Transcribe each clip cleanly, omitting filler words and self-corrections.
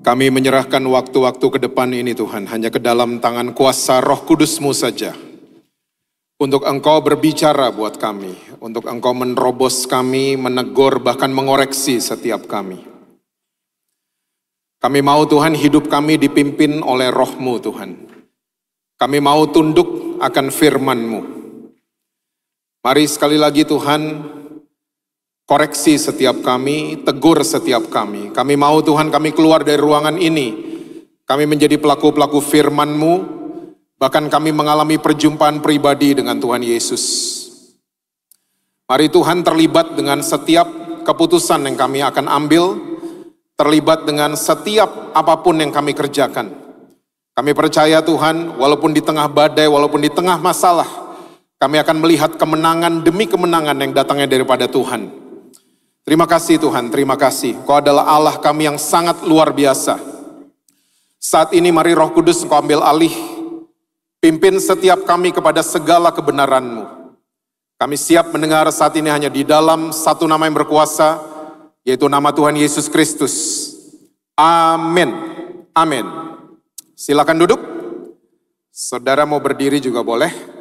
Kami menyerahkan waktu-waktu ke depan ini Tuhan, hanya ke dalam tangan kuasa Roh Kudus-Mu saja. Untuk Engkau berbicara buat kami, untuk Engkau menerobos kami, menegur, bahkan mengoreksi setiap kami. Kami mau Tuhan hidup kami dipimpin oleh Roh-Mu Tuhan. Kami mau tunduk akan firman-Mu. Mari sekali lagi Tuhan, koreksi setiap kami, tegur setiap kami. Kami mau Tuhan kami keluar dari ruangan ini, kami menjadi pelaku-pelaku firman-Mu, bahkan kami mengalami perjumpaan pribadi dengan Tuhan Yesus. Mari Tuhan terlibat dengan setiap keputusan yang kami akan ambil, terlibat dengan setiap apapun yang kami kerjakan. Kami percaya Tuhan, walaupun di tengah badai, walaupun di tengah masalah, kami akan melihat kemenangan demi kemenangan yang datangnya daripada Tuhan. Terima kasih Tuhan, terima kasih. Engkau adalah Allah kami yang sangat luar biasa. Saat ini mari Roh Kudus Engkau ambil alih, pimpin setiap kami kepada segala kebenaran-Mu. Kami siap mendengar saat ini hanya di dalam satu nama yang berkuasa, yaitu nama Tuhan Yesus Kristus. Amin. Amin. Silakan duduk. Saudara mau berdiri juga boleh.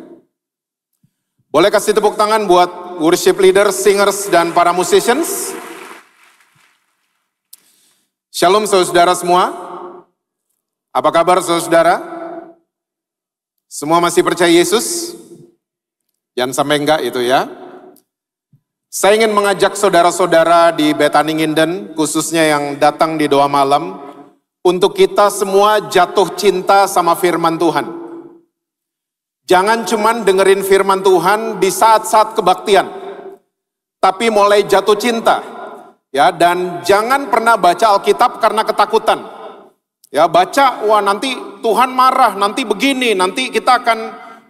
Boleh kasih tepuk tangan buat worship leader, singers, dan para musicians. Shalom saudara semua. Apa kabar saudara? Semua masih percaya Yesus? Jangan sampai enggak itu ya. Saya ingin mengajak saudara-saudara di Bethany Nginden, khususnya yang datang di doa malam, untuk kita semua jatuh cinta sama firman Tuhan. Jangan cuman dengerin firman Tuhan di saat-saat kebaktian, tapi mulai jatuh cinta. Ya, dan jangan pernah baca Alkitab karena ketakutan. Ya, baca, wah nanti Tuhan marah, nanti begini, nanti kita akan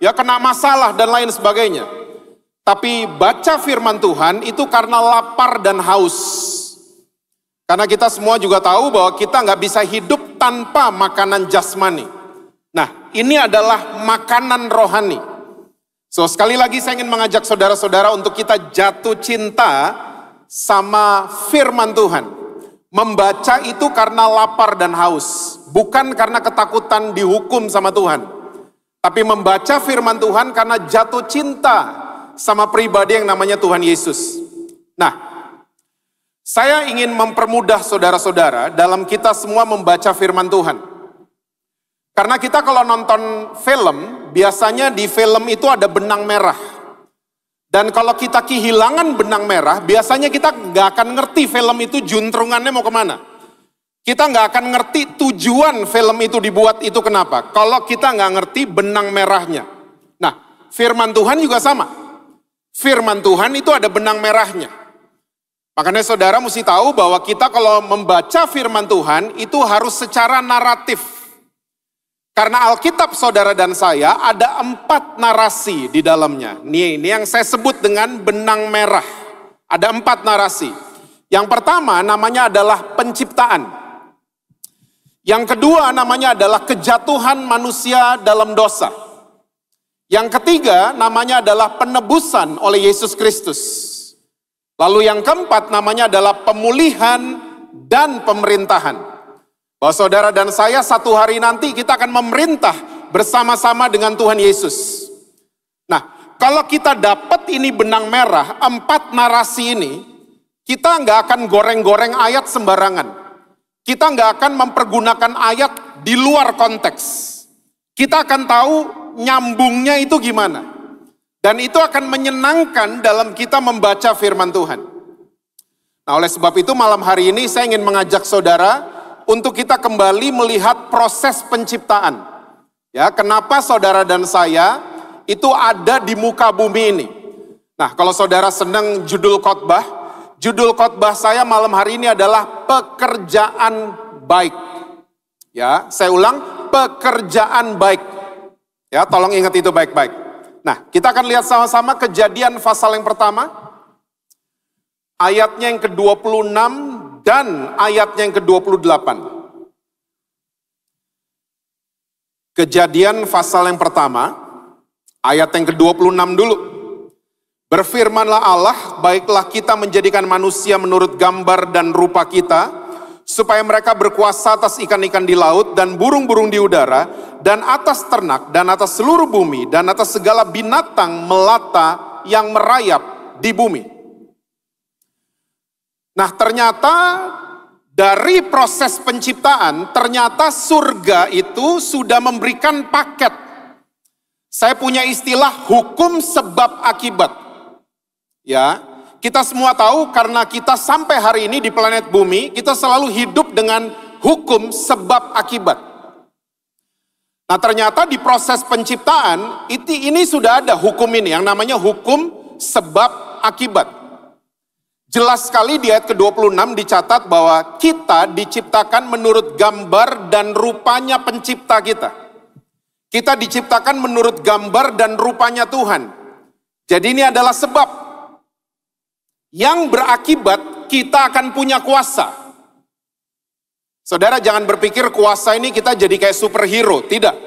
ya kena masalah dan lain sebagainya. Tapi baca firman Tuhan itu karena lapar dan haus. Karena kita semua juga tahu bahwa kita nggak bisa hidup tanpa makanan jasmani. Nah, ini adalah makanan rohani. So, sekali lagi saya ingin mengajak saudara-saudara untuk kita jatuh cinta sama firman Tuhan. Membaca itu karena lapar dan haus, bukan karena ketakutan dihukum sama Tuhan. Tapi membaca firman Tuhan karena jatuh cinta sama pribadi yang namanya Tuhan Yesus. Nah, saya ingin mempermudah saudara-saudara dalam kita semua membaca firman Tuhan. Karena kita kalau nonton film, biasanya di film itu ada benang merah. Dan kalau kita kehilangan benang merah, biasanya kita nggak akan ngerti film itu juntrungannya mau kemana. Kita nggak akan ngerti tujuan film itu dibuat itu kenapa. Kalau kita nggak ngerti benang merahnya. Nah, firman Tuhan juga sama. Firman Tuhan itu ada benang merahnya. Makanya saudara mesti tahu bahwa kita kalau membaca firman Tuhan itu harus secara naratif. Karena Alkitab saudara dan saya ada 4 narasi di dalamnya. Ini yang saya sebut dengan benang merah. Ada 4 narasi. Yang pertama namanya adalah penciptaan. Yang kedua namanya adalah kejatuhan manusia dalam dosa. Yang ketiga namanya adalah penebusan oleh Yesus Kristus. Lalu yang keempat namanya adalah pemulihan dan pemerintahan. Bahwa saudara dan saya satu hari nanti kita akan memerintah bersama-sama dengan Tuhan Yesus. Nah, kalau kita dapat ini benang merah, 4 narasi ini, kita nggak akan goreng-goreng ayat sembarangan. Kita nggak akan mempergunakan ayat di luar konteks. Kita akan tahu nyambungnya itu gimana. Dan itu akan menyenangkan dalam kita membaca firman Tuhan. Nah, oleh sebab itu malam hari ini saya ingin mengajak saudara untuk kita kembali melihat proses penciptaan. Ya, kenapa saudara dan saya itu ada di muka bumi ini. Nah, kalau saudara senang judul khotbah saya malam hari ini adalah pekerjaan baik. Ya, saya ulang, pekerjaan baik. Ya, tolong ingat itu baik-baik. Nah, kita akan lihat sama-sama Kejadian pasal yang pertama, ayatnya yang ke-26 dan ayatnya yang ke-28. Kejadian pasal yang pertama, ayat yang ke-26 dulu. Berfirmanlah Allah, baiklah kita menjadikan manusia menurut gambar dan rupa kita, supaya mereka berkuasa atas ikan-ikan di laut dan burung-burung di udara, dan atas ternak, dan atas seluruh bumi, dan atas segala binatang melata yang merayap di bumi. Nah, ternyata dari proses penciptaan, ternyata surga itu sudah memberikan paket. Saya punya istilah hukum sebab akibat. Ya, kita semua tahu karena kita sampai hari ini di planet bumi, kita selalu hidup dengan hukum sebab akibat. Nah, ternyata di proses penciptaan, ini sudah ada hukum ini, yang namanya hukum sebab akibat. Jelas sekali di ayat ke-26 dicatat bahwa kita diciptakan menurut gambar dan rupanya pencipta kita. Kita diciptakan menurut gambar dan rupanya Tuhan. Jadi ini adalah sebab yang berakibat kita akan punya kuasa. Saudara jangan berpikir kuasa ini kita jadi kayak superhero, tidak.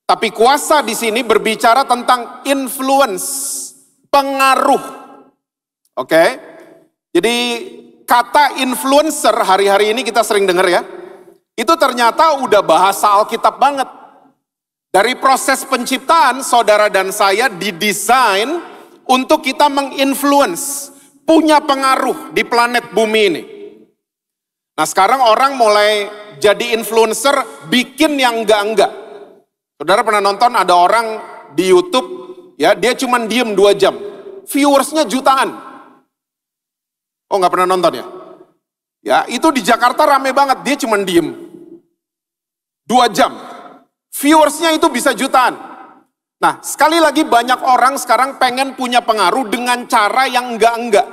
Tapi kuasa di sini berbicara tentang influence, pengaruh. Oke? Jadi kata influencer hari-hari ini kita sering dengar ya. Itu ternyata udah bahasa Alkitab banget. Dari proses penciptaan saudara dan saya didesain untuk kita menginfluence, punya pengaruh di planet bumi ini. Nah, sekarang orang mulai jadi influencer bikin yang enggak-enggak. Saudara pernah nonton ada orang di YouTube ya, dia cuma diem 2 jam. Viewersnya jutaan. Oh, nggak pernah nonton ya? Ya, itu di Jakarta rame banget, dia cuma diem 2 jam. Viewersnya itu bisa jutaan. Nah, sekali lagi banyak orang sekarang pengen punya pengaruh dengan cara yang enggak-enggak.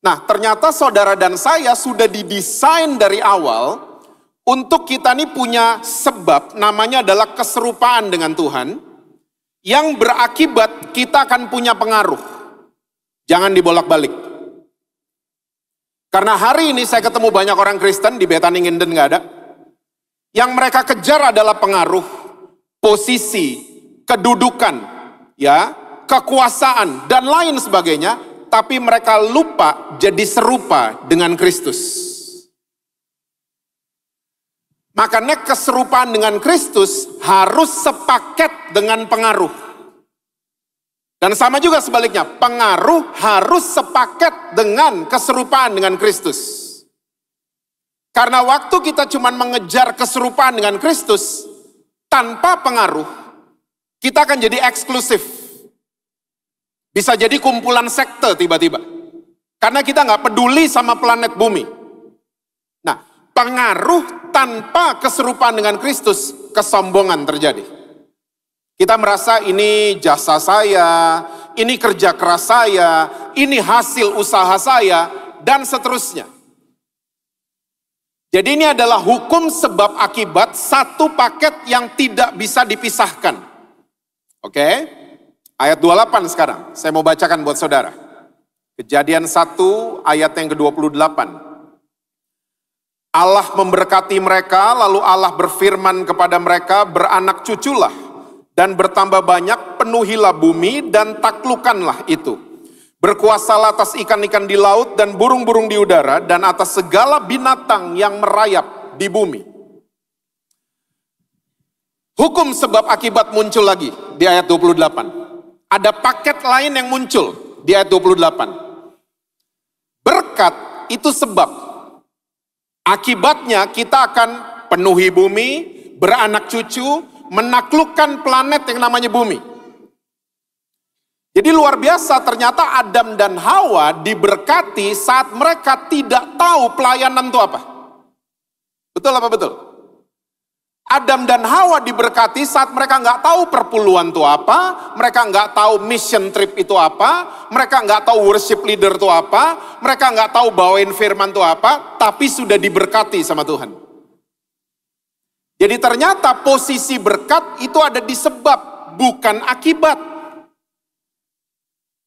Nah, ternyata saudara dan saya sudah didesain dari awal untuk kita nih punya sebab, namanya adalah keserupaan dengan Tuhan, yang berakibat kita akan punya pengaruh. Jangan dibolak-balik. Karena hari ini saya ketemu banyak orang Kristen di Bethany Nginden nggak ada. Yang mereka kejar adalah pengaruh, posisi, kedudukan, ya, kekuasaan dan lain sebagainya. Tapi mereka lupa jadi serupa dengan Kristus. Makanya keserupaan dengan Kristus harus sepaket dengan pengaruh. Dan sama juga sebaliknya, pengaruh harus sepaket dengan keserupaan dengan Kristus. Karena waktu kita cuma mengejar keserupaan dengan Kristus, tanpa pengaruh, kita akan jadi eksklusif. Bisa jadi kumpulan sekte tiba-tiba. Karena kita nggak peduli sama planet bumi. Nah, pengaruh tanpa keserupaan dengan Kristus, kesombongan terjadi. Kita merasa ini jasa saya, ini kerja keras saya, ini hasil usaha saya, dan seterusnya. Jadi ini adalah hukum sebab akibat, satu paket yang tidak bisa dipisahkan. Oke? Ayat 28 sekarang, saya mau bacakan buat saudara. Kejadian 1 ayat yang ke-28. Allah memberkati mereka, lalu Allah berfirman kepada mereka, beranak cuculah. Dan bertambah banyak, penuhilah bumi dan taklukkanlah itu. Berkuasalah atas ikan-ikan di laut dan burung-burung di udara dan atas segala binatang yang merayap di bumi. Hukum sebab akibat muncul lagi di ayat 28. Ada paket lain yang muncul di ayat 28. Berkat itu sebab. Akibatnya kita akan penuhi bumi, beranak cucu, menaklukkan planet yang namanya bumi. Jadi luar biasa, ternyata Adam dan Hawa diberkati saat mereka tidak tahu pelayanan itu apa. Betul apa betul? Adam dan Hawa diberkati saat mereka nggak tahu perpuluhan itu apa, mereka nggak tahu mission trip itu apa, mereka nggak tahu worship leader itu apa, mereka nggak tahu bawain firman itu apa, tapi sudah diberkati sama Tuhan. Jadi ternyata posisi berkat itu ada di sebab, bukan akibat.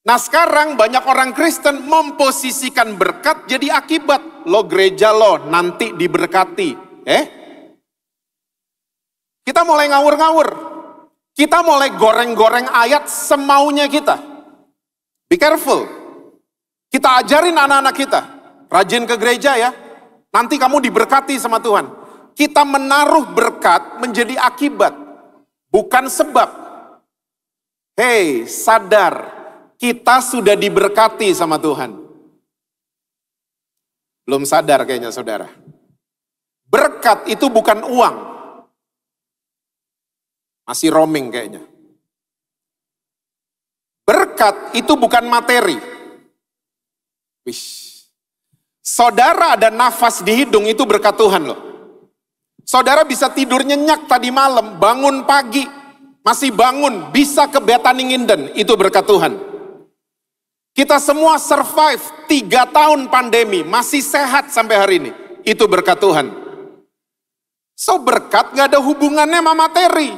Nah sekarang banyak orang Kristen memposisikan berkat jadi akibat. Lo gereja lo nanti diberkati. Kita mulai ngawur-ngawur. Kita mulai goreng-goreng ayat semaunya kita. Be careful. Kita ajarin anak-anak kita. Rajin ke gereja ya. Nanti kamu diberkati sama Tuhan. Kita menaruh berkat menjadi akibat, bukan sebab. Hei, sadar, kita sudah diberkati sama Tuhan. Belum sadar kayaknya saudara. Berkat itu bukan uang. Masih roaming kayaknya. Berkat itu bukan materi. Wish. Saudara ada nafas di hidung itu berkat Tuhan loh. Saudara bisa tidur nyenyak tadi malam, bangun pagi, masih bangun, bisa ke Betaninginden, itu berkat Tuhan. Kita semua survive 3 tahun pandemi, masih sehat sampai hari ini, itu berkat Tuhan. So berkat gak ada hubungannya sama materi.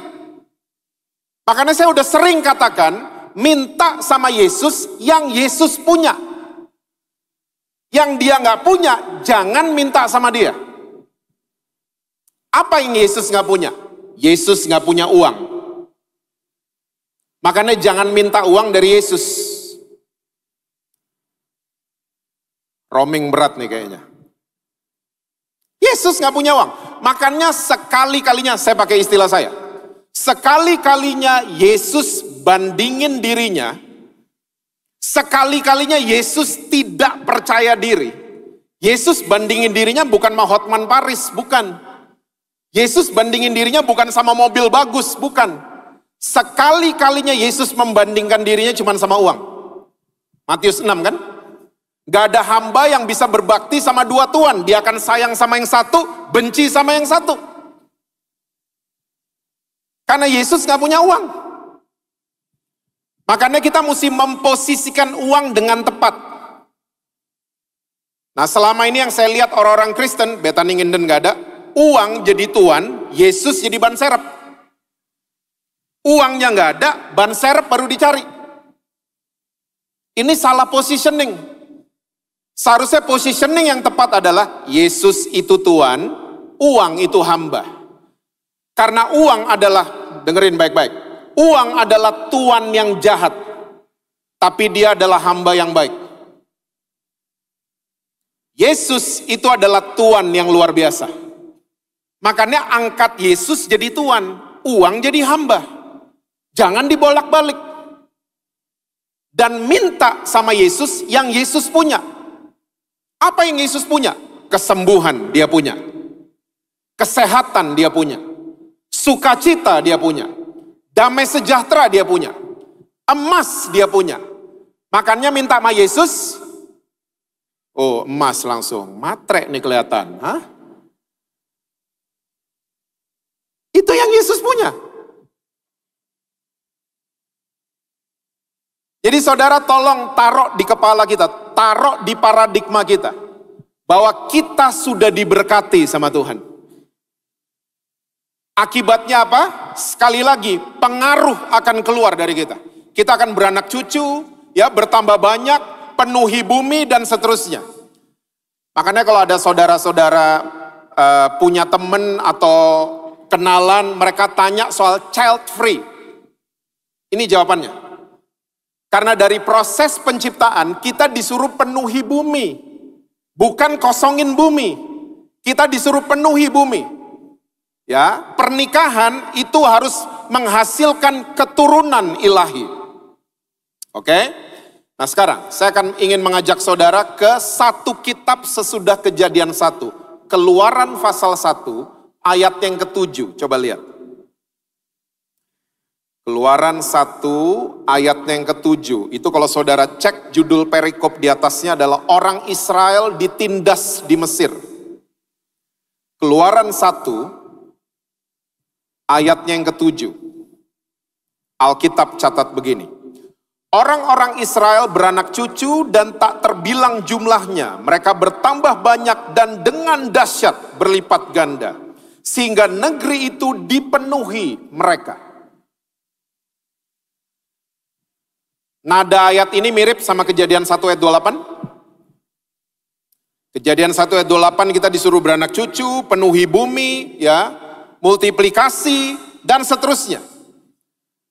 Makanya saya udah sering katakan, minta sama Yesus yang Yesus punya. Yang dia gak punya, jangan minta sama dia. Apa yang Yesus gak punya? Yesus gak punya uang. Makanya jangan minta uang dari Yesus. Roaming berat nih kayaknya. Yesus gak punya uang. Makanya sekali-kalinya, saya pakai istilah saya. Sekali-kalinya Yesus bandingin dirinya. Sekali-kalinya Yesus tidak percaya diri. Yesus bandingin dirinya bukan sama Hotman Paris, bukan. Yesus bandingin dirinya bukan sama mobil bagus, bukan. Sekali-kalinya Yesus membandingkan dirinya cuma sama uang. Matius 6 kan? Gak ada hamba yang bisa berbakti sama 2 tuan. Dia akan sayang sama yang satu, benci sama yang satu. Karena Yesus gak punya uang. Makanya kita mesti memposisikan uang dengan tepat. Nah selama ini yang saya lihat orang-orang Kristen, Betaninginden gak ada. Uang jadi tuan, Yesus jadi ban serep. Uangnya nggak ada, ban serep baru dicari. Ini salah positioning. Seharusnya positioning yang tepat adalah Yesus itu tuan, uang itu hamba. Karena uang adalah, dengerin baik-baik, uang adalah tuan yang jahat, tapi dia adalah hamba yang baik. Yesus itu adalah tuan yang luar biasa. Makanya angkat Yesus jadi tuan, uang jadi hamba. Jangan dibolak-balik. Dan minta sama Yesus yang Yesus punya. Apa yang Yesus punya? Kesembuhan dia punya. Kesehatan dia punya. Sukacita dia punya. Damai sejahtera dia punya. Emas dia punya. Makanya minta sama Yesus. Oh emas langsung, matre nih kelihatan. Hah? Itu yang Yesus punya. Jadi saudara tolong taruh di kepala kita, taruh di paradigma kita. Bahwa kita sudah diberkati sama Tuhan. Akibatnya apa? Sekali lagi, pengaruh akan keluar dari kita. Kita akan beranak cucu, ya bertambah banyak, penuhi bumi dan seterusnya. Makanya kalau ada saudara-saudara punya teman atau kenalan, mereka tanya soal child free. Ini jawabannya. Karena dari proses penciptaan, kita disuruh penuhi bumi. Bukan kosongin bumi. Kita disuruh penuhi bumi. Ya, pernikahan itu harus menghasilkan keturunan ilahi. Oke? Nah sekarang, saya akan ingin mengajak saudara ke satu kitab sesudah Kejadian 1. Keluaran pasal 1. Ayat yang ke-7, coba lihat. Keluaran 1, ayat yang ke-7. Itu kalau saudara cek judul perikop di atasnya adalah orang Israel ditindas di Mesir. Keluaran 1, ayatnya yang ke-7. Alkitab catat begini. Orang-orang Israel beranak cucu dan tak terbilang jumlahnya. Mereka bertambah banyak dan dengan dahsyat berlipat ganda. Sehingga negeri itu dipenuhi mereka. Nada ayat ini mirip sama Kejadian 1 ayat 28. Kejadian 1 ayat 28 kita disuruh beranak cucu, penuhi bumi, ya, multiplikasi, dan seterusnya.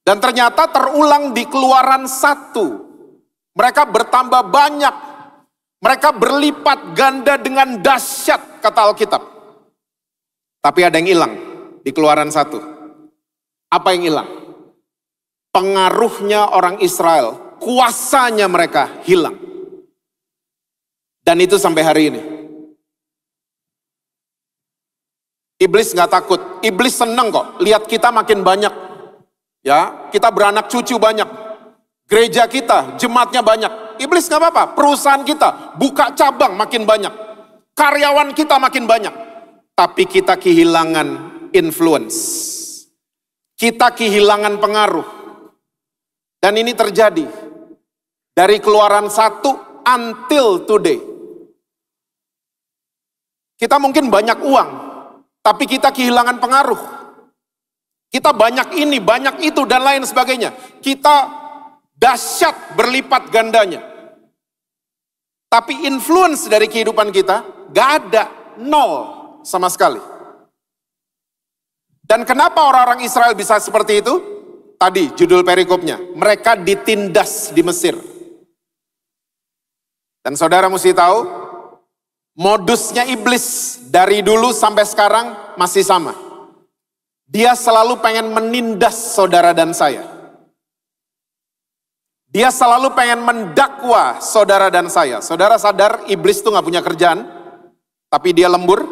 Dan ternyata terulang di Keluaran 1. Mereka bertambah banyak. Mereka berlipat ganda dengan dahsyat. kata Alkitab. Tapi ada yang hilang di Keluaran 1. Apa yang hilang? Pengaruhnya orang Israel, kuasanya mereka hilang. Dan itu sampai hari ini. Iblis nggak takut, iblis seneng kok. Lihat kita makin banyak, ya kita beranak cucu banyak, gereja kita, jemaatnya banyak. Iblis nggak apa-apa, perusahaan kita buka cabang makin banyak, karyawan kita makin banyak. Tapi kita kehilangan influence, kita kehilangan pengaruh. Dan ini terjadi dari Keluaran 1 until today. Kita mungkin banyak uang, tapi kita kehilangan pengaruh. Kita banyak ini, banyak itu, dan lain sebagainya. Kita dahsyat berlipat gandanya. Tapi influence dari kehidupan kita gak ada, nol sama sekali. Dan kenapa orang-orang Israel bisa seperti itu? Tadi judul perikopnya, mereka ditindas di Mesir. Dan saudara mesti tahu, modusnya iblis dari dulu sampai sekarang masih sama. Dia selalu pengen menindas saudara dan saya. Dia selalu pengen mendakwa saudara dan saya. Saudara sadar iblis tuh gak punya kerjaan, tapi dia lembur.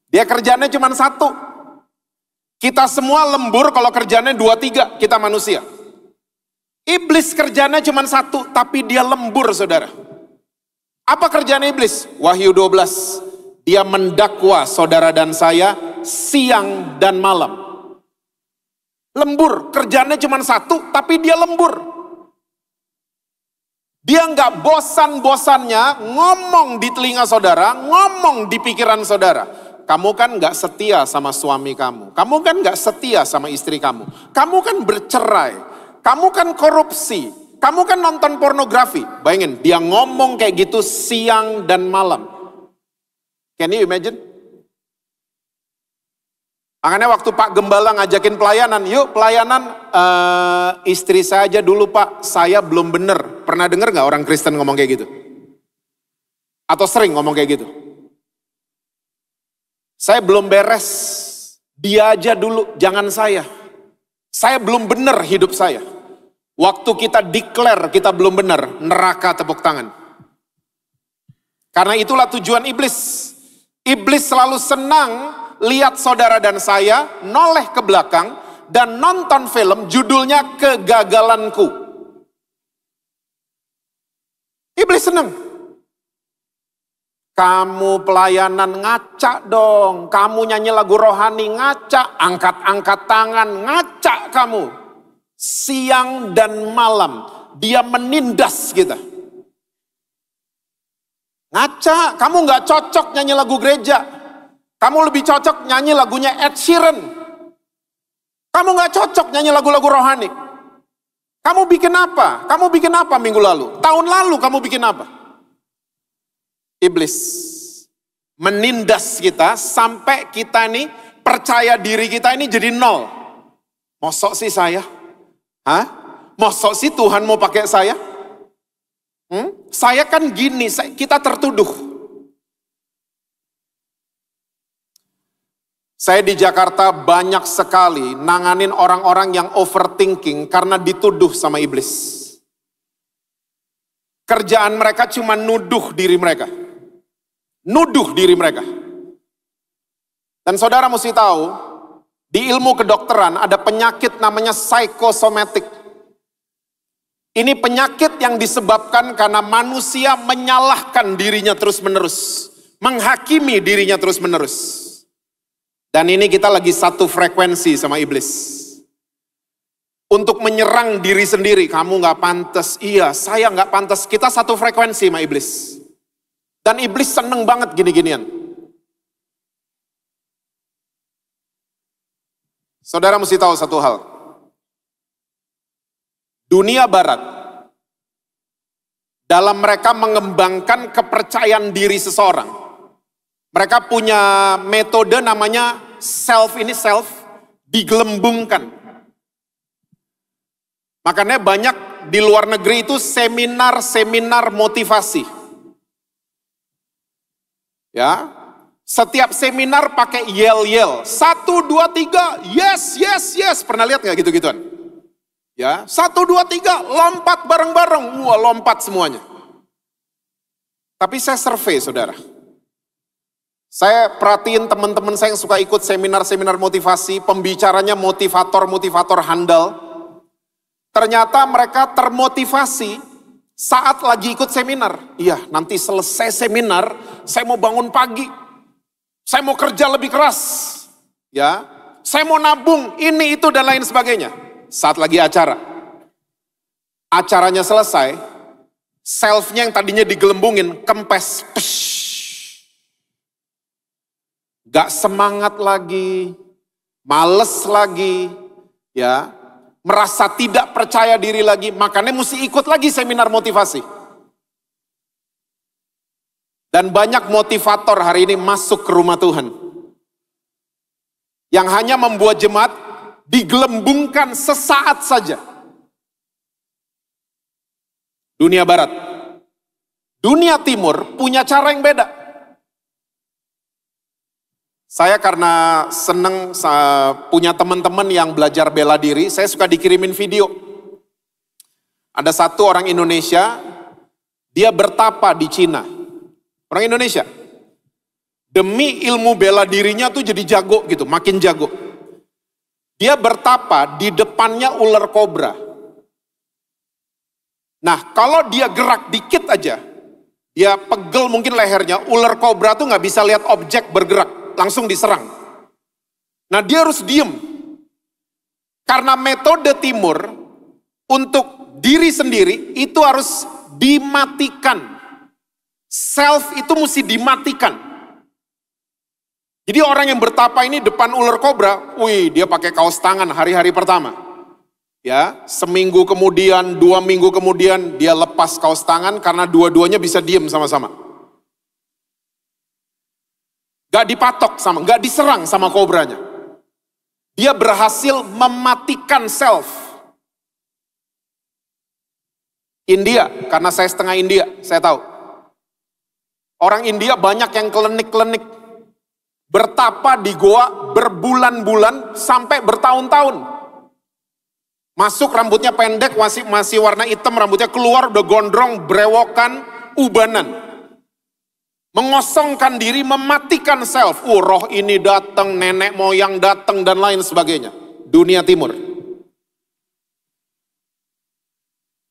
Dia kerjaannya cuma satu. Kita semua lembur kalau kerjaannya 2-3, kita manusia. Iblis kerjaannya cuma satu, tapi dia lembur saudara. Apa kerjaan iblis? Wahyu 12. Dia mendakwa saudara dan saya siang dan malam. Lembur, kerjaannya cuma satu, tapi dia lembur. Dia nggak bosan-bosannya ngomong di telinga saudara, ngomong di pikiran saudara. Kamu kan nggak setia sama suami kamu. Kamu kan nggak setia sama istri kamu. Kamu kan bercerai. Kamu kan korupsi. Kamu kan nonton pornografi. Bayangin, dia ngomong kayak gitu siang dan malam. Can you imagine? Makanya waktu Pak Gembala ngajakin pelayanan, yuk pelayanan istri saya aja dulu Pak, saya belum bener. Pernah denger gak orang Kristen ngomong kayak gitu? Atau sering ngomong kayak gitu? Saya belum beres, dia aja dulu, jangan saya. Saya belum bener hidup saya. Waktu kita declare kita belum bener, neraka tepuk tangan. Karena itulah tujuan iblis. Iblis selalu senang lihat saudara dan saya noleh ke belakang dan nonton film judulnya Kegagalanku. Iblis senang. Kamu pelayanan ngaca dong, kamu nyanyi lagu rohani ngaca, angkat-angkat tangan ngaca kamu. Siang dan malam dia menindas kita. Ngaca, kamu gak cocok nyanyi lagu gereja. Kamu lebih cocok nyanyi lagunya Ed Sheeran. Kamu gak cocok nyanyi lagu-lagu rohani. Kamu bikin apa? Kamu bikin apa minggu lalu? Tahun lalu kamu bikin apa? Iblis menindas kita sampai kita nih percaya diri kita ini jadi nol. Mosok sih saya? Hah? Mosok sih Tuhan mau pakai saya? Saya kan gini, kita tertuduh. Saya di Jakarta banyak sekali nanganin orang-orang yang overthinking karena dituduh sama iblis. Kerjaan mereka cuma nuduh diri mereka. Nuduh diri mereka. Dan saudara mesti tahu, di ilmu kedokteran ada penyakit namanya psikosomatik. Ini penyakit yang disebabkan karena manusia menyalahkan dirinya terus-menerus. Menghakimi dirinya terus-menerus. Dan ini kita lagi satu frekuensi sama iblis. Untuk menyerang diri sendiri, kamu gak pantas. Iya, saya gak pantas. Kita satu frekuensi sama iblis. Dan iblis seneng banget gini-ginian. Saudara mesti tahu satu hal. Dunia barat, dalam mereka mengembangkan kepercayaan diri seseorang, mereka punya metode namanya self digelembungkan. Makanya banyak di luar negeri itu seminar-seminar motivasi. Ya, setiap seminar pakai yel-yel. 1, 2, 3, yes, yes, yes. Pernah lihat nggak gitu-gituan? Ya, 1, 2, 3, lompat bareng-bareng. Wah, lompat semuanya. Tapi saya survei, saudara. Saya perhatiin teman-teman saya yang suka ikut seminar-seminar motivasi, pembicaranya motivator-motivator handal. Ternyata mereka termotivasi saat lagi ikut seminar. Iya, nanti selesai seminar, saya mau bangun pagi. Saya mau kerja lebih keras. Ya, saya mau nabung, ini, itu, dan lain sebagainya. Saat lagi acara. Acaranya selesai, self-nya yang tadinya digelembungin, kempes. Gak semangat lagi, males lagi, ya, merasa tidak percaya diri lagi, makanya mesti ikut lagi seminar motivasi. Dan banyak motivator hari ini masuk ke rumah Tuhan, yang hanya membuat jemaat digelembungkan sesaat saja. Dunia Barat, dunia Timur punya cara yang beda. Saya karena seneng punya teman-teman yang belajar bela diri, saya suka dikirimin video. Ada satu orang Indonesia, dia bertapa di Cina. Orang Indonesia. Demi ilmu bela dirinya tuh jadi jago gitu, makin jago. Dia bertapa di depannya ular kobra. Nah, kalau dia gerak dikit aja, dia pegel mungkin lehernya, ular kobra tuh nggak bisa lihat objek bergerak. Langsung diserang. Nah, dia harus diem. Karena metode Timur untuk diri sendiri itu harus dimatikan. Self itu mesti dimatikan. Jadi orang yang bertapa ini depan ular kobra, wih, dia pakai kaos tangan hari-hari pertama. Ya, seminggu kemudian, 2 minggu kemudian dia lepas kaos tangan karena dua-duanya bisa diem sama-sama. Gak dipatok sama, gak diserang sama kobranya. Dia berhasil mematikan self. India, karena saya setengah India, saya tahu. Orang India banyak yang klenik-klenik. Bertapa di goa berbulan-bulan sampai bertahun-tahun. Masuk rambutnya pendek, masih warna hitam, rambutnya keluar udah gondrong, brewokan, ubanan. Mengosongkan diri, mematikan self. Roh ini datang, nenek moyang datang, dan lain sebagainya. Dunia Timur.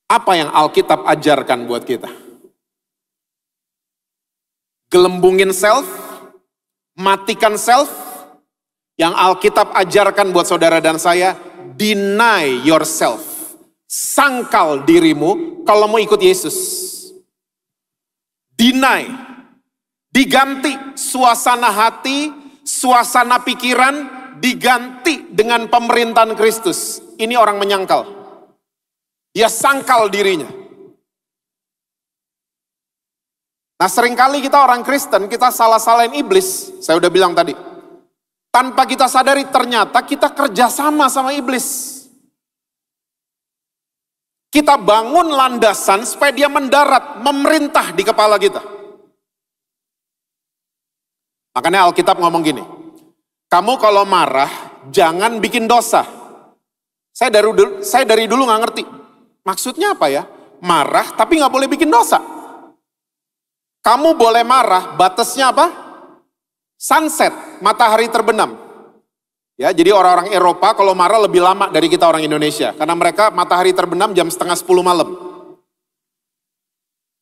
Apa yang Alkitab ajarkan buat kita? Gelembungin self, matikan self. Yang Alkitab ajarkan buat saudara dan saya, deny yourself. Sangkal dirimu kalau mau ikut Yesus. Deny. Diganti suasana hati, suasana pikiran, diganti dengan pemerintahan Kristus. Ini orang menyangkal. Dia sangkal dirinya. Nah, seringkali kita orang Kristen, kita salah-salahin iblis. Saya udah bilang tadi. Tanpa kita sadari ternyata kita kerjasama sama iblis. Kita bangun landasan supaya dia mendarat, memerintah di kepala kita. Makanya Alkitab ngomong gini, kamu kalau marah jangan bikin dosa. Saya dari dulu nggak ngerti. Maksudnya apa ya? Marah tapi nggak boleh bikin dosa. Kamu boleh marah, batasnya apa? Sunset, matahari terbenam. Ya, jadi orang-orang Eropa kalau marah lebih lama dari kita orang Indonesia. Karena mereka matahari terbenam jam 9:30 malam.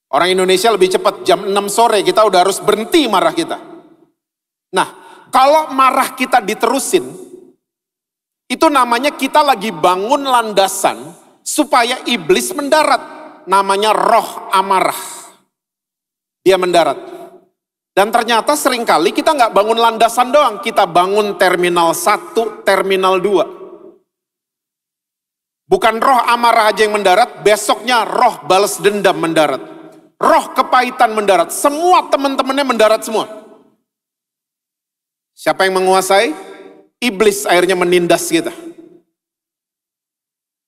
Orang Indonesia lebih cepat, jam 6 sore kita udah harus berhenti marah kita. Nah, kalau marah kita diterusin, itu namanya kita lagi bangun landasan supaya iblis mendarat. Namanya roh amarah. Dia mendarat. Dan ternyata seringkali kita nggak bangun landasan doang, kita bangun terminal 1, terminal 2. Bukan roh amarah aja yang mendarat, besoknya roh balas dendam mendarat. Roh kepahitan mendarat, semua teman-temannya mendarat semua. Siapa yang menguasai? Iblis akhirnya menindas kita.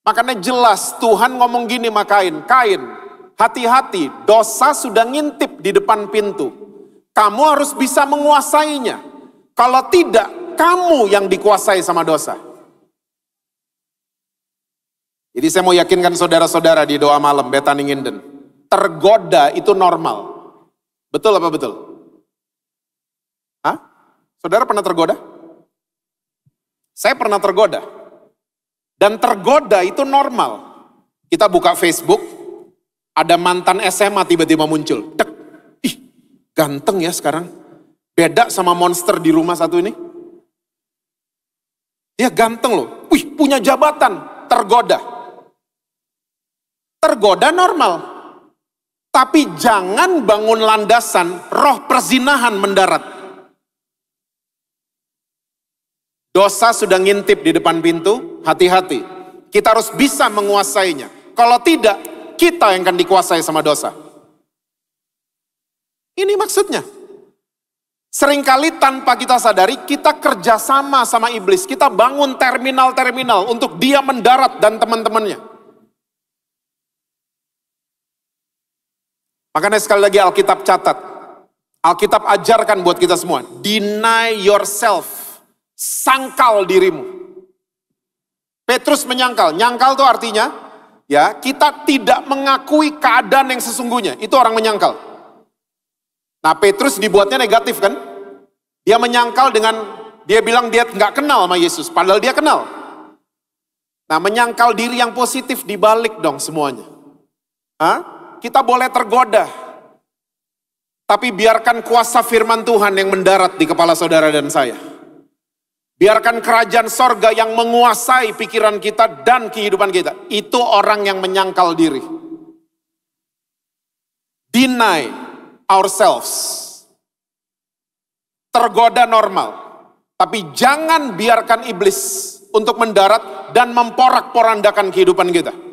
Makanya jelas Tuhan ngomong gini sama Kain, Kain, hati-hati, dosa sudah ngintip di depan pintu. Kamu harus bisa menguasainya. Kalau tidak, kamu yang dikuasai sama dosa. Jadi saya mau yakinkan saudara-saudara di doa malam Bethany Nginden. Tergoda itu normal. Betul apa betul? Hah? Saudara pernah tergoda? Saya pernah tergoda. Dan tergoda itu normal. Kita buka Facebook, ada mantan SMA tiba-tiba muncul. Tek. Ih, ganteng ya sekarang. Beda sama monster di rumah satu ini. Dia ganteng loh. Wih, punya jabatan. Tergoda. Tergoda normal. Tapi jangan bangun landasan roh perzinahan mendarat. Dosa sudah ngintip di depan pintu, hati-hati. Kita harus bisa menguasainya. Kalau tidak, kita yang akan dikuasai sama dosa. Ini maksudnya. Seringkali tanpa kita sadari, kita kerjasama sama iblis. Kita bangun terminal-terminal untuk dia mendarat dan teman-temannya. Makanya sekali lagi Alkitab catat. Alkitab ajarkan buat kita semua. Deny yourself. Sangkal dirimu. Petrus menyangkal. Nyangkal itu artinya, ya, kita tidak mengakui keadaan yang sesungguhnya. Itu orang menyangkal. Nah, Petrus dibuatnya negatif kan? Dia menyangkal dengan, dia bilang dia nggak kenal sama Yesus, padahal dia kenal. Nah, menyangkal diri yang positif dibalik dong semuanya. Hah? Kita boleh tergoda. Tapi biarkan kuasa firman Tuhan yang mendarat di kepala saudara dan saya. Biarkan kerajaan sorga yang menguasai pikiran kita dan kehidupan kita. Itu orang yang menyangkal diri. Deny ourselves. Tergoda normal. Tapi jangan biarkan iblis untuk mendarat dan memporak-porandakan kehidupan kita.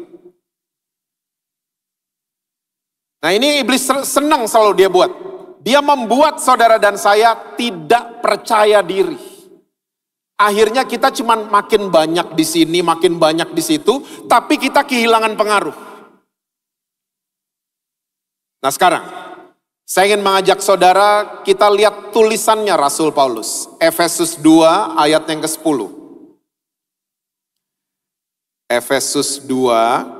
Nah, ini iblis senang selalu dia buat. Dia membuat saudara dan saya tidak percaya diri. Akhirnya kita cuma makin banyak di sini, makin banyak di situ, tapi kita kehilangan pengaruh. Nah, sekarang saya ingin mengajak saudara kita lihat tulisannya Rasul Paulus. Efesus 2 ayat yang ke-10. Efesus 2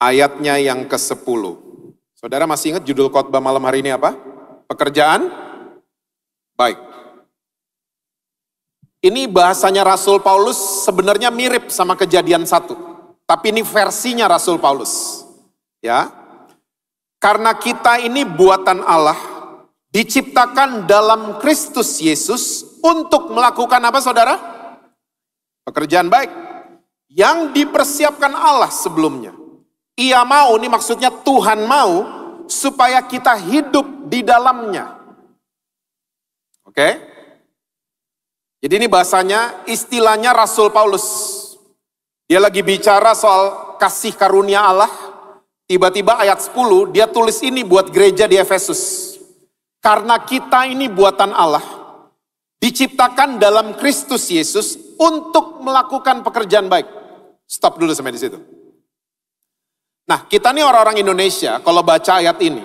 ayatnya yang ke-10. Saudara masih ingat judul khotbah malam hari ini apa? Pekerjaan baik. Ini bahasanya Rasul Paulus sebenarnya mirip sama Kejadian 1. Tapi ini versinya Rasul Paulus. Ya. Karena kita ini buatan Allah, diciptakan dalam Kristus Yesus untuk melakukan apa saudara? Pekerjaan baik. Yang dipersiapkan Allah sebelumnya. Ia mau, ini maksudnya Tuhan mau, supaya kita hidup di dalamnya. Oke? Jadi ini bahasanya, istilahnya Rasul Paulus. Dia lagi bicara soal kasih karunia Allah. Tiba-tiba ayat 10, dia tulis ini buat gereja di Efesus. Karena kita ini buatan Allah, diciptakan dalam Kristus Yesus untuk melakukan pekerjaan baik. Stop dulu sampai di situ. Nah, kita nih orang-orang Indonesia, kalau baca ayat ini,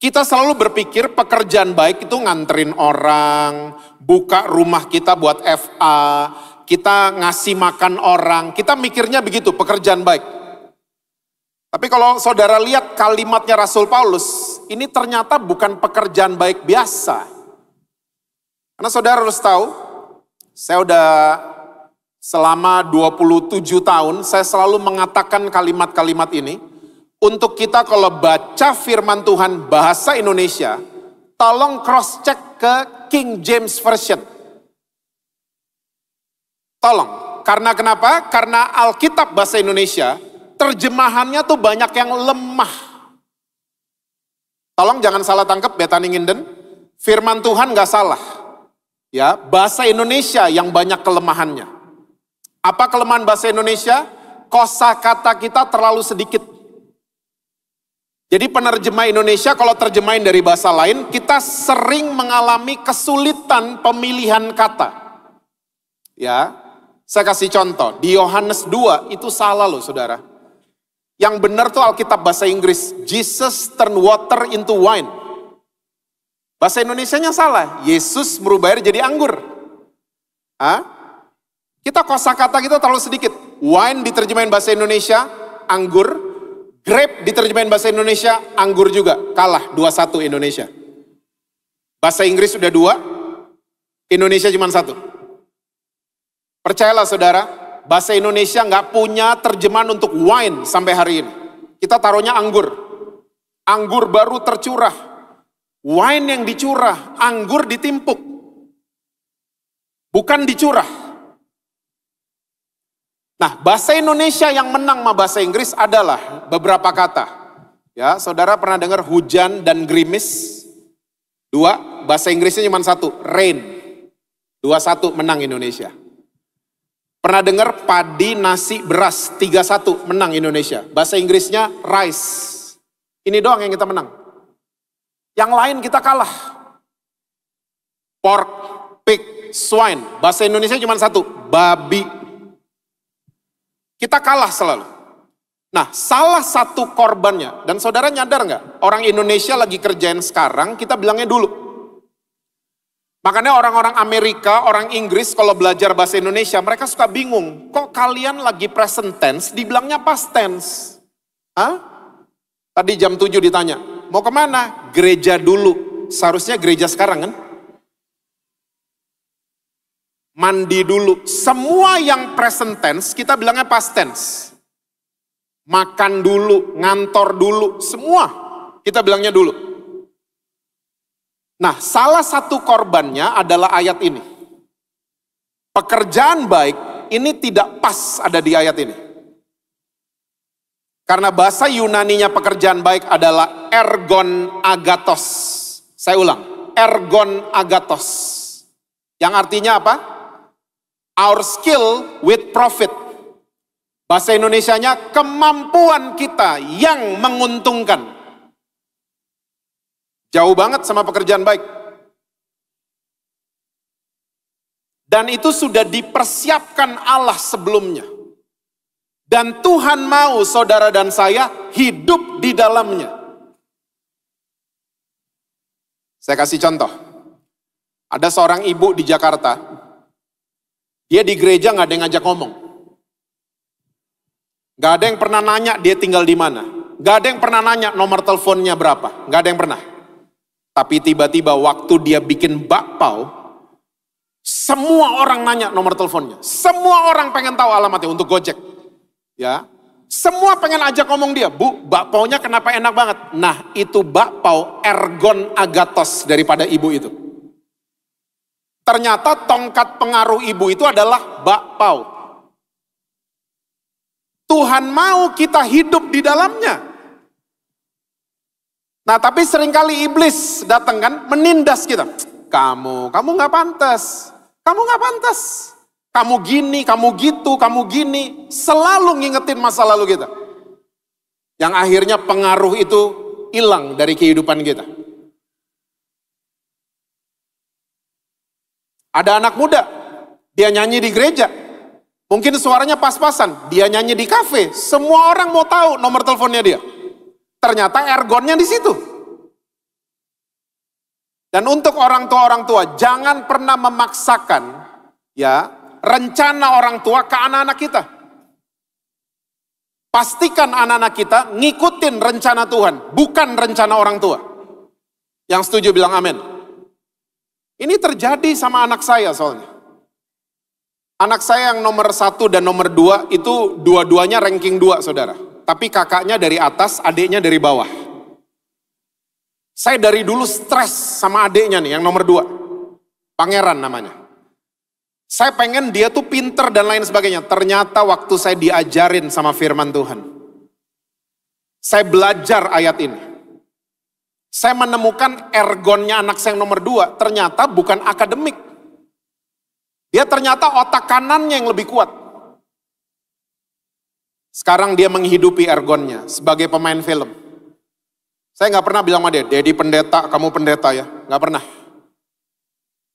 kita selalu berpikir pekerjaan baik itu nganterin orang, buka rumah kita buat FA, kita ngasih makan orang, kita mikirnya begitu, pekerjaan baik. Tapi kalau saudara lihat kalimatnya Rasul Paulus, ini ternyata bukan pekerjaan baik biasa. Karena saudara harus tahu, saya udah selama 27 tahun, saya selalu mengatakan kalimat-kalimat ini. Untuk kita kalau baca firman Tuhan bahasa Indonesia, tolong cross-check ke King James Version. Tolong. Karena kenapa? Karena Alkitab bahasa Indonesia, terjemahannya tuh banyak yang lemah. Tolong jangan salah tangkap Bethany Nginden. Firman Tuhan gak salah. Ya, bahasa Indonesia yang banyak kelemahannya. Apa kelemahan bahasa Indonesia? Kosakata kita terlalu sedikit. Jadi penerjemah Indonesia kalau terjemahin dari bahasa lain, kita sering mengalami kesulitan pemilihan kata. Ya, saya kasih contoh. Di Yohanes 2 itu salah loh saudara. Yang benar tuh Alkitab bahasa Inggris. Jesus turn water into wine. Bahasa Indonesianya salah. Yesus merubah air jadi anggur. Hah? Kita kosakata kita terlalu sedikit. Wine diterjemahin bahasa Indonesia, anggur. Grape diterjemahin bahasa Indonesia, anggur juga. Kalah 2-1 Indonesia. Bahasa Inggris sudah 2, Indonesia cuma 1. Percayalah saudara, bahasa Indonesia nggak punya terjemahan untuk wine sampai hari ini. Kita taruhnya anggur. Anggur baru tercurah. Wine yang dicurah, anggur ditimpuk. Bukan dicurah. Nah, bahasa Indonesia yang menang sama bahasa Inggris adalah beberapa kata. Ya, saudara pernah dengar hujan dan gerimis? 2, bahasa Inggrisnya cuma 1, rain. 2-1 menang Indonesia. Pernah dengar padi, nasi, beras? 3-1 menang Indonesia. Bahasa Inggrisnya rice. Ini doang yang kita menang. Yang lain kita kalah. Pork, pig, swine. Bahasa Indonesia cuma 1, babi. Kita kalah selalu. Nah, salah satu korbannya, dan saudara nyadar nggak? Orang Indonesia lagi kerjain sekarang, kita bilangnya dulu. Makanya orang-orang Amerika, orang Inggris kalau belajar bahasa Indonesia, mereka suka bingung. Kok kalian lagi present tense, dibilangnya past tense? Hah? Tadi jam 7 ditanya, mau kemana? Gereja dulu. Seharusnya gereja sekarang kan? Mandi dulu. Semua yang present tense kita bilangnya past tense. Makan dulu, ngantor dulu, semua kita bilangnya dulu. Nah, salah satu korbannya adalah ayat ini. Pekerjaan baik ini tidak pas ada di ayat ini. Karena bahasa Yunaninya pekerjaan baik adalah ergon agathos. Saya ulang, ergon agathos. Yang artinya apa? Our skill with profit. Bahasa Indonesianya kemampuan kita yang menguntungkan. Jauh banget sama pekerjaan baik. Dan itu sudah dipersiapkan Allah sebelumnya. Dan Tuhan mau saudara dan saya hidup di dalamnya. Saya kasih contoh. Ada seorang ibu di Jakarta. Dia di gereja gak ada yang ngajak ngomong. Gak ada yang pernah nanya dia tinggal di mana. Gak ada yang pernah nanya nomor teleponnya berapa. Gak ada yang pernah. Tapi tiba-tiba waktu dia bikin bakpao, semua orang nanya nomor teleponnya. Semua orang pengen tahu alamatnya untuk Gojek. Ya, semua pengen ajak ngomong dia. Bu, bakpaonya kenapa enak banget? Nah, itu bakpao ergon agathos daripada ibu itu. Ternyata tongkat pengaruh ibu itu adalah bakpao. Tuhan mau kita hidup di dalamnya. Nah, tapi seringkali iblis datang kan menindas kita. Kamu nggak pantas. Kamu nggak pantas. Kamu gini, kamu gitu, kamu gini. Selalu ngingetin masa lalu kita. Yang akhirnya pengaruh itu hilang dari kehidupan kita. Ada anak muda, dia nyanyi di gereja. Mungkin suaranya pas-pasan, dia nyanyi di kafe. Semua orang mau tahu nomor teleponnya dia. Ternyata ergonnya di situ. Dan untuk orang tua, jangan pernah memaksakan ya rencana orang tua ke anak-anak kita. Pastikan anak-anak kita ngikutin rencana Tuhan, bukan rencana orang tua. Yang setuju bilang amin. Ini terjadi sama anak saya soalnya. Anak saya yang nomor 1 dan nomor 2 itu dua-duanya ranking 2 saudara. Tapi kakaknya dari atas, adiknya dari bawah. Saya dari dulu stres sama adiknya nih yang nomor 2. Pangeran namanya. Saya pengen dia tuh pinter dan lain sebagainya. Ternyata waktu saya diajarin sama firman Tuhan. Saya belajar ayat ini. Saya menemukan ergonnya anak saya yang nomor 2 ternyata bukan akademik. Dia ternyata otak kanannya yang lebih kuat. Sekarang dia menghidupi ergonnya sebagai pemain film. Saya gak pernah bilang sama dia, Dedi pendeta, kamu pendeta ya. Gak pernah.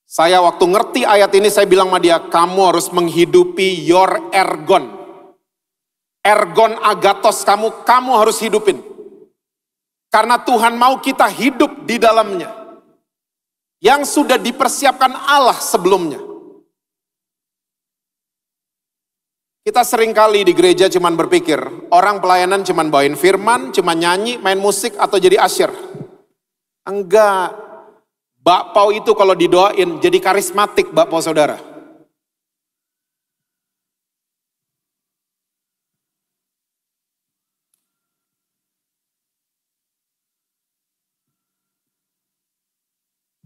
Saya waktu ngerti ayat ini saya bilang sama dia, kamu harus menghidupi your ergon. Ergon agatos kamu harus hidupin. Karena Tuhan mau kita hidup di dalamnya. Yang sudah dipersiapkan Allah sebelumnya. Kita seringkali di gereja cuman berpikir, orang pelayanan cuman bawain firman, cuman nyanyi, main musik, atau jadi asyir. Enggak. Bakpao itu kalau didoain jadi karismatik, bakpao saudara.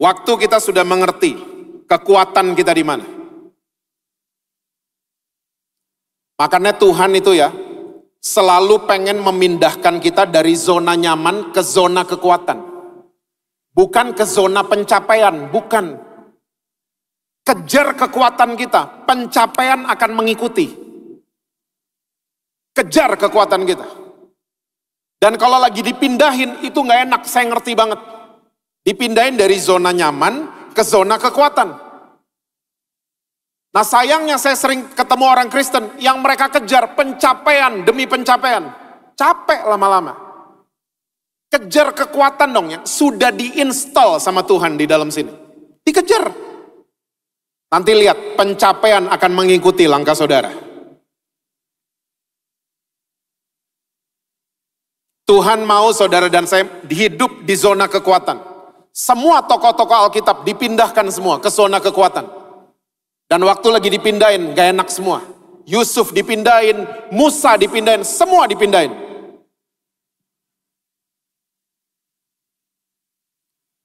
Waktu kita sudah mengerti kekuatan kita di mana. Makanya Tuhan itu ya, selalu pengen memindahkan kita dari zona nyaman ke zona kekuatan. Bukan ke zona pencapaian, bukan. Kejar kekuatan kita, pencapaian akan mengikuti. Kejar kekuatan kita. Dan kalau lagi dipindahin, itu gak enak, saya ngerti banget. Dipindahin dari zona nyaman ke zona kekuatan. Nah sayangnya saya sering ketemu orang Kristen yang mereka kejar pencapaian demi pencapaian. Capek lama-lama. Kejar kekuatan dong yang sudah diinstal sama Tuhan di dalam sini. Dikejar. Nanti lihat pencapaian akan mengikuti langkah saudara. Tuhan mau saudara dan saya hidup di zona kekuatan. Semua tokoh-tokoh Alkitab dipindahkan semua ke zona kekuatan. Dan waktu lagi dipindahin, gak enak semua. Yusuf dipindahin, Musa dipindahin, semua dipindahin.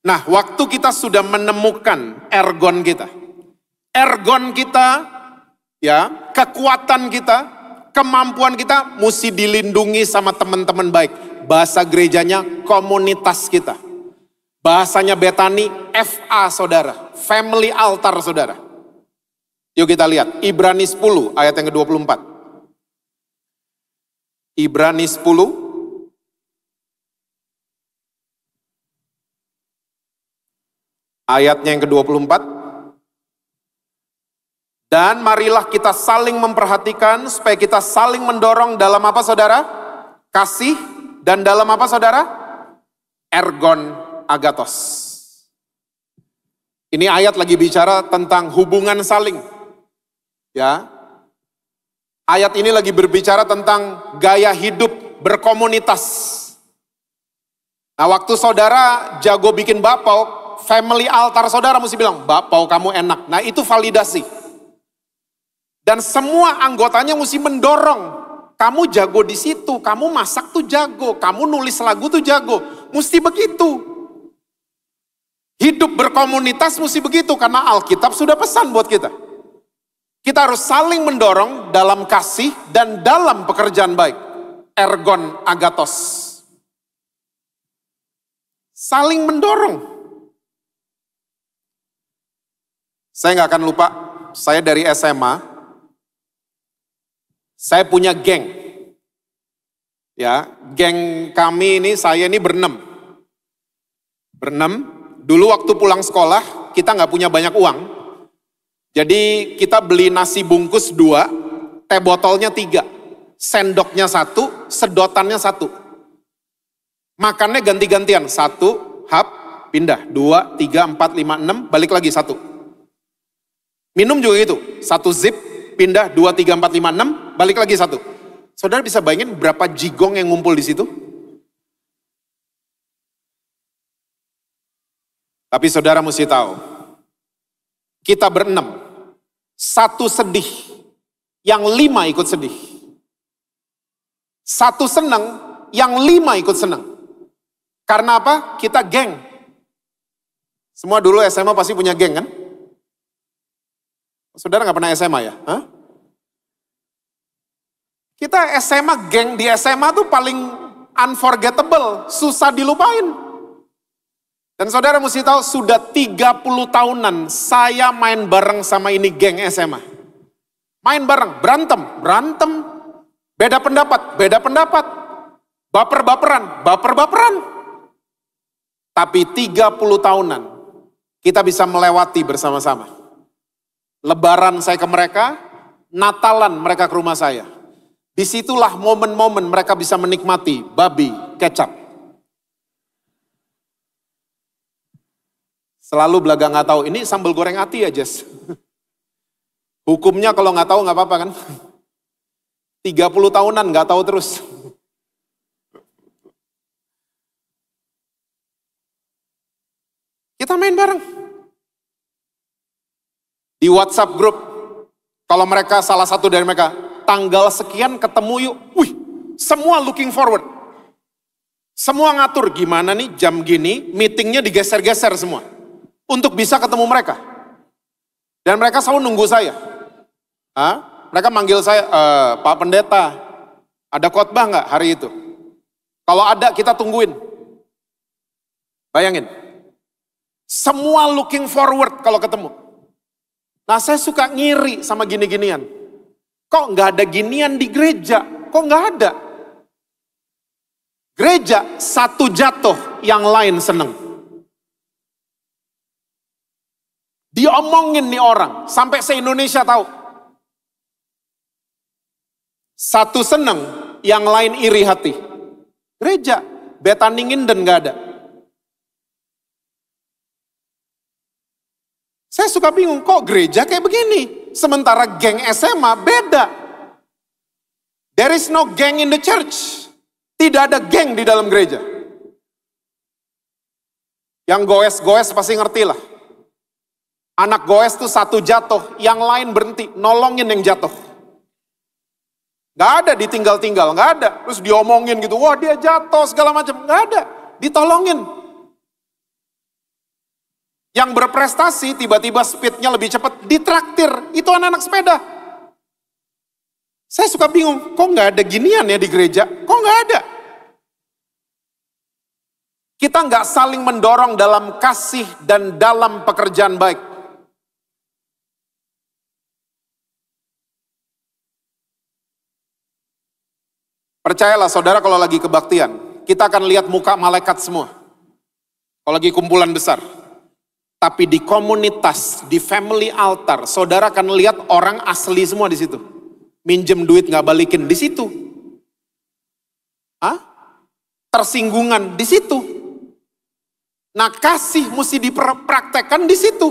Nah, waktu kita sudah menemukan ergon kita, ya, kekuatan kita, kemampuan kita, mesti dilindungi sama teman-teman baik. Bahasa gerejanya komunitas kita. Bahasanya Betani, FA saudara, family altar saudara. Yuk kita lihat, Ibrani 10 ayat yang ke-24. Ibrani 10 ayatnya yang ke-24. Dan marilah kita saling memperhatikan supaya kita saling mendorong dalam apa saudara? Kasih. Dan dalam apa saudara? Ergon agatos. Ini ayat lagi bicara tentang hubungan saling. Ya. Ayat ini lagi berbicara tentang gaya hidup berkomunitas. Nah, waktu saudara jago bikin bakpao, family altar saudara mesti bilang, bakpao kamu enak. Nah, itu validasi. Dan semua anggotanya mesti mendorong. Kamu jago di situ, kamu masak tuh jago, kamu nulis lagu tuh jago. Mesti begitu. Hidup berkomunitas mesti begitu, karena Alkitab sudah pesan buat kita. Kita harus saling mendorong dalam kasih dan dalam pekerjaan baik. Ergon agatos. Saling mendorong. Saya nggak akan lupa, saya dari SMA, saya punya geng. Ya, geng kami ini, saya ini berenam. Dulu waktu pulang sekolah, kita nggak punya banyak uang. Jadi kita beli nasi bungkus 2, teh botolnya 3, sendoknya 1, sedotannya 1. Makannya ganti-gantian, 1, hap, pindah, 2, 3, 4, 5, 6, balik lagi 1. Minum juga gitu, 1 zip, pindah, 2, 3, 4, 5, 6, balik lagi 1. Saudara bisa bayangin berapa jigong yang ngumpul di situ? Tapi saudara mesti tahu, kita berenam, 1 sedih, yang 5 ikut sedih. 1 senang, yang 5 ikut senang. Karena apa? Kita geng. Semua dulu SMA pasti punya geng kan? Saudara nggak pernah SMA ya? Hah? Kita SMA, geng di SMA tuh paling unforgettable, susah dilupain. Dan saudara mesti tahu, sudah 30 tahunan saya main bareng sama ini geng SMA. Main bareng, berantem, beda pendapat, baper-baperan. Tapi 30 tahunan kita bisa melewati bersama-sama. Lebaran saya ke mereka, Natalan mereka ke rumah saya. Disitulah momen-momen mereka bisa menikmati babi kecap. Selalu belaga nggak tahu, ini sambal goreng ati aja. Hukumnya kalau nggak tahu nggak apa-apa kan. 30 tahunan nggak tahu terus. Kita main bareng. Di WhatsApp grup, kalau mereka salah satu dari mereka, tanggal sekian ketemu yuk. Wih, semua looking forward. Semua ngatur gimana nih jam gini, meetingnya digeser-geser semua. Untuk bisa ketemu mereka. Dan mereka selalu nunggu saya. Mereka manggil saya, Pak Pendeta, ada khotbah nggak hari itu? Kalau ada kita tungguin. Bayangin. Semua looking forward kalau ketemu. Nah saya suka ngiri sama gini-ginian. Kok nggak ada ginian di gereja? Kok nggak ada? Gereja satu jatuh, yang lain seneng. Diomongin nih orang, sampai se-Indonesia tahu. Satu seneng, yang lain iri hati. Gereja, betaningin dan nggak ada. Saya suka bingung, kok gereja kayak begini? Sementara geng SMA beda. There is no gang in the church. Tidak ada geng di dalam gereja. Yang goes-goes pasti ngerti lah. Anak goes tuh satu jatuh, yang lain berhenti, nolongin yang jatuh. Gak ada ditinggal-tinggal, gak ada. Terus diomongin gitu, wah dia jatuh segala macam. Gak ada, ditolongin. Yang berprestasi tiba-tiba speednya lebih cepat, ditraktir. Itu anak-anak sepeda. Saya suka bingung, kok nggak ada ginian ya di gereja? Kok nggak ada? Kita nggak saling mendorong dalam kasih dan dalam pekerjaan baik. Percayalah saudara, kalau lagi kebaktian, kita akan lihat muka malaikat semua. Kalau lagi kumpulan besar. Tapi di komunitas, di family altar, saudara akan lihat orang asli semua di situ. Minjem duit nggak balikin di situ. Tersinggungan di situ. Nah kasih mesti dipraktekkan di situ.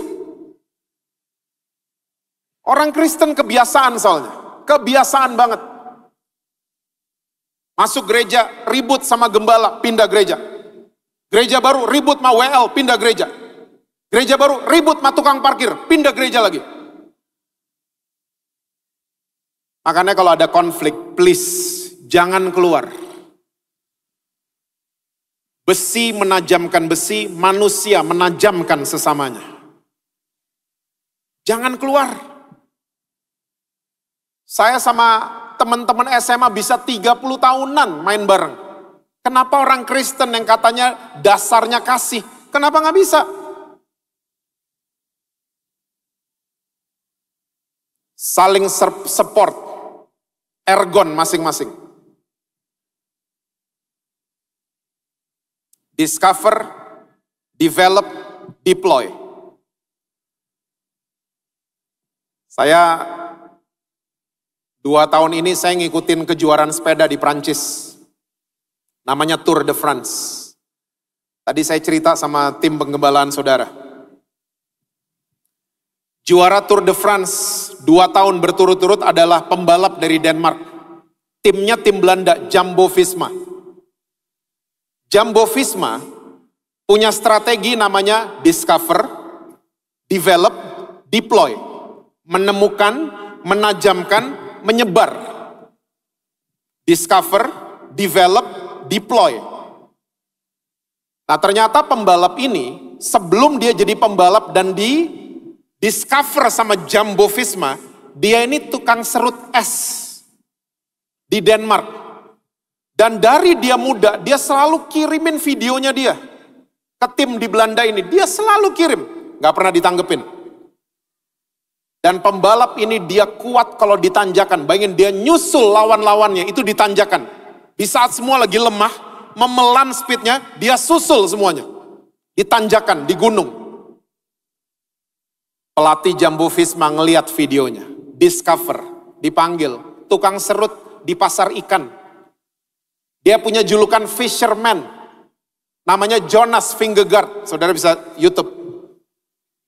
Orang Kristen kebiasaan soalnya, kebiasaan banget. Masuk gereja ribut sama gembala, pindah gereja. Gereja baru ribut sama WL, pindah gereja. Gereja baru ribut sama tukang parkir, pindah gereja lagi. Makanya kalau ada konflik, please jangan keluar. Besi menajamkan besi, manusia menajamkan sesamanya. Jangan keluar. Saya sama teman-teman SMA bisa 30 tahunan main bareng. Kenapa orang Kristen yang katanya dasarnya kasih, kenapa nggak bisa? Saling support, ergon masing-masing. Discover, develop, deploy. Saya 2 tahun ini saya ngikutin kejuaraan sepeda di Prancis. Namanya Tour de France. Tadi saya cerita sama tim penggembalaan saudara. Juara Tour de France 2 tahun berturut-turut adalah pembalap dari Denmark. Timnya tim Belanda, Jumbo-Visma. Jumbo-Visma punya strategi namanya discover, develop, deploy. Menemukan, menajamkan, menyebar. Discover, develop, deploy. Nah ternyata pembalap ini sebelum dia jadi pembalap dan discover sama Jumbo-Visma, dia ini tukang serut es di Denmark. Dan dari dia muda, dia selalu kirimin videonya dia ke tim di Belanda ini. Dia selalu kirim, gak pernah ditanggepin. Dan pembalap ini dia kuat kalau ditanjakan. Bayangin dia nyusul lawan-lawannya, itu ditanjakan. Di saat semua lagi lemah, memelan speednya, dia susul semuanya. Ditanjakan, di gunung. Pelatih Jumbo-Visma ngeliat videonya, discover, dipanggil. tukang serut di pasar ikan. Dia punya julukan fisherman. Namanya Jonas Vingegaard. Saudara bisa YouTube.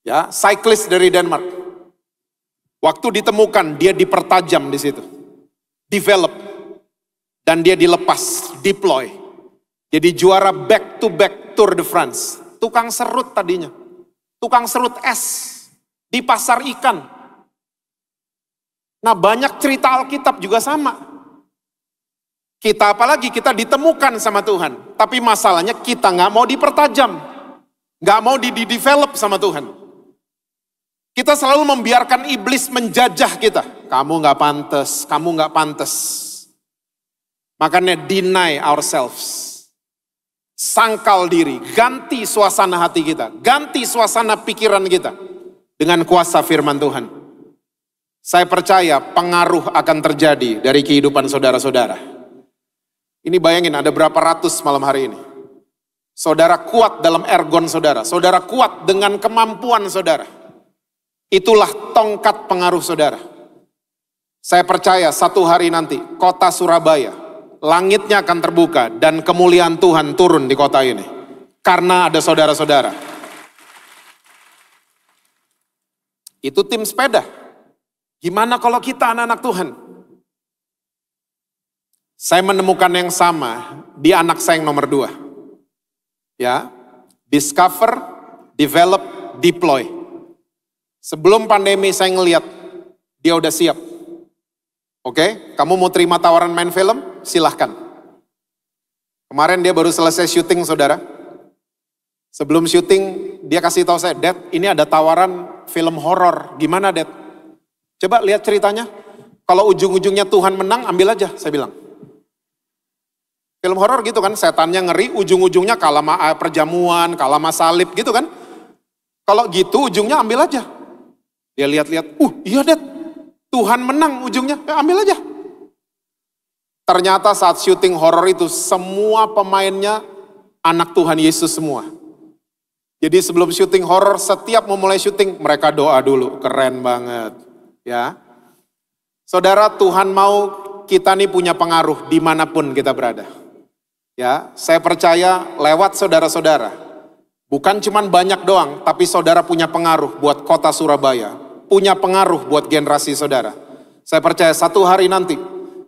Ya, cyclist dari Denmark. Waktu ditemukan, dia dipertajam di situ. Develop. Dan dia dilepas, deploy. Jadi juara back to back Tour de France. Tukang serut tadinya. Tukang serut es. Di pasar ikan. Nah, banyak cerita Alkitab juga sama. Kita apalagi kita ditemukan sama Tuhan. Tapi masalahnya kita nggak mau dipertajam. Nggak mau di-develop sama Tuhan. Kita selalu membiarkan iblis menjajah kita. Kamu nggak pantas, kamu nggak pantas. Makanya deny ourselves. Sangkal diri, ganti suasana hati kita. Ganti suasana pikiran kita. Dengan kuasa firman Tuhan. Saya percaya pengaruh akan terjadi dari kehidupan saudara-saudara. Ini bayangin ada berapa ratus malam hari ini. Saudara kuat dalam ergon saudara. Saudara kuat dengan kemampuan saudara. Itulah tongkat pengaruh saudara. Saya percaya satu hari nanti kota Surabaya, langitnya akan terbuka dan kemuliaan Tuhan turun di kota ini. Karena ada saudara-saudara. Itu tim sepeda. Gimana kalau kita anak-anak Tuhan? Saya menemukan yang sama di anak saya yang nomor 2. Ya, discover, develop, deploy. Sebelum pandemi saya ngelihat dia udah siap. Oke, kamu mau terima tawaran main film? Silahkan. Kemarin dia baru selesai syuting, saudara. Sebelum syuting dia kasih tahu saya, Dad, ini ada tawaran film horor. Gimana, Dad? Coba lihat ceritanya. Kalau ujung-ujungnya Tuhan menang, ambil aja, saya bilang. Film horor gitu kan, setannya ngeri, ujung-ujungnya kalah sama perjamuan, kalah sama salib gitu kan. Kalau gitu ujungnya ambil aja. Dia lihat-lihat, iya Dad, Tuhan menang ujungnya, ambil aja. Ternyata saat syuting horor itu semua pemainnya anak Tuhan Yesus semua. Jadi sebelum syuting horor, setiap memulai syuting, mereka doa dulu. Keren banget. Ya, saudara, Tuhan mau kita nih punya pengaruh dimanapun kita berada. Ya, saya percaya lewat saudara-saudara. Bukan cuman banyak doang, tapi saudara punya pengaruh buat kota Surabaya. Punya pengaruh buat generasi saudara. Saya percaya satu hari nanti,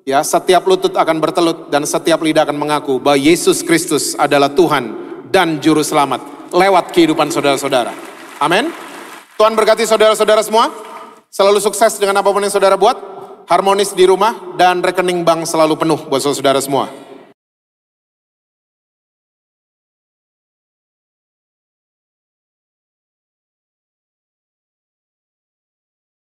ya, setiap lutut akan bertelut dan setiap lidah akan mengaku bahwa Yesus Kristus adalah Tuhan dan Juru Selamat. Lewat kehidupan saudara-saudara. Amin. Tuhan berkati saudara-saudara semua. Selalu sukses dengan apapun yang saudara buat. Harmonis di rumah dan rekening bank selalu penuh buat saudara semua.